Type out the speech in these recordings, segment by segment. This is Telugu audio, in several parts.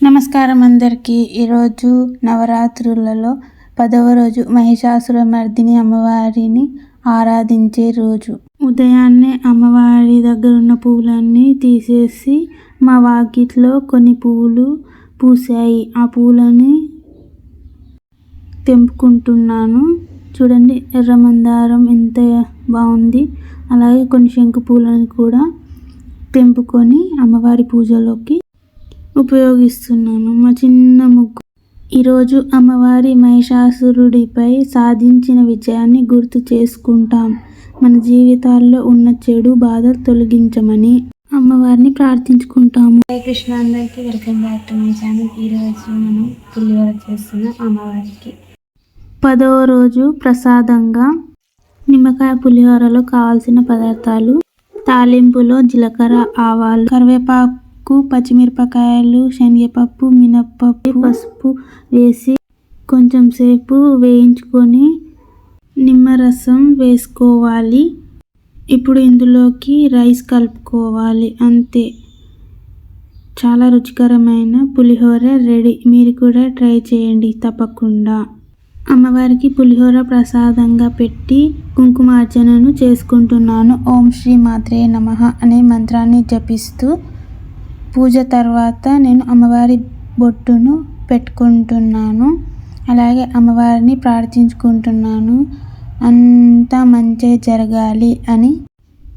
నమస్కారం అందరికీ. ఈరోజు నవరాత్రులలో 10వ రోజు మహిషాసురమర్దిని అమ్మవారిని ఆరాధించే రోజు. ఉదయాన్నే అమ్మవారి దగ్గర ఉన్న పువ్వులన్నీ తీసేసి మా వాకిట్లో కొన్ని పువ్వులు పూసాయి. ఆ పువ్వులని తెంపుకుంటున్నాను. చూడండి, ఎర్ర మందారం ఎంత బాగుంది. అలాగే కొన్ని శంకు పూలను కూడా తెంపుకొని అమ్మవారి పూజలోకి ఉపయోగిస్తున్నాను. మా చిన్న ముగ్గు. ఈరోజు అమ్మవారి మహిషాసురుడిపై సాధించిన విజయాన్ని గుర్తు చేసుకుంటాం. మన జీవితాల్లో ఉన్న చెడు బాధలు తొలగించమని అమ్మవారిని ప్రార్థించుకుంటాము. హరే కృష్ణ, అందరికీ welcome back to my channel. ఈరోజు మనం పులిహోర చేస్తున్నాం అమ్మవారికి. 10వ రోజు ప్రసాదంగా నిమ్మకాయ పులిహోరలో కావాల్సిన పదార్థాలు: తాలింపులో జీలకర్ర, ఆవాలు, కరివేపాకు, పచ్చిమిరపకాయలు, శనగపప్పు, మినప్పప్పు, పసుపు వేసి కొంచెం సేపు వేయించుకొని నిమ్మరసం వేసుకోవాలి. ఇప్పుడు ఇందులోకి రైస్ కలుపుకోవాలి. అంతే, చాలా రుచికరమైన పులిహోర రెడీ. మీరు కూడా ట్రై చేయండి తప్పకుండా. అమ్మవారికి పులిహోర ప్రసాదంగా పెట్టి కుంకుమార్చనను చేసుకుంటున్నాను. ఓం శ్రీ మాత్రే నమః అనే మంత్రాన్ని జపిస్తూ పూజ తర్వాత నేను అమ్మవారి బొట్టును పెట్టుకుంటున్నాను. అలాగే అమ్మవారిని ప్రార్థించుకుంటున్నాను, అంతా మంచి జరగాలి అని.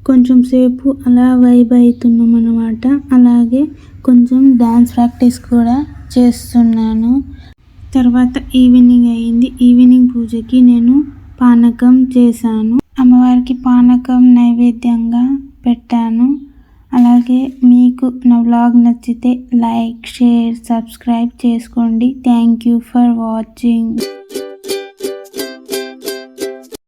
కొంచెం సేపు అలా వైబ్ అవుతున్నాం అన్నమాట. అలాగే కొంచెం డ్యాన్స్ ప్రాక్టీస్ కూడా చేస్తున్నాను. తర్వాత ఈవినింగ్ అయింది. ఈవినింగ్ పూజకి నేను పానకం చేశాను. అమ్మవారికి పానకం నైవేద్యంగా పెట్టాను. అలాగే మీకు నా వ్లాగ్ నచ్చితే లైక్, షేర్, సబ్స్క్రైబ్ చేసుకోండి. Thank you for watching.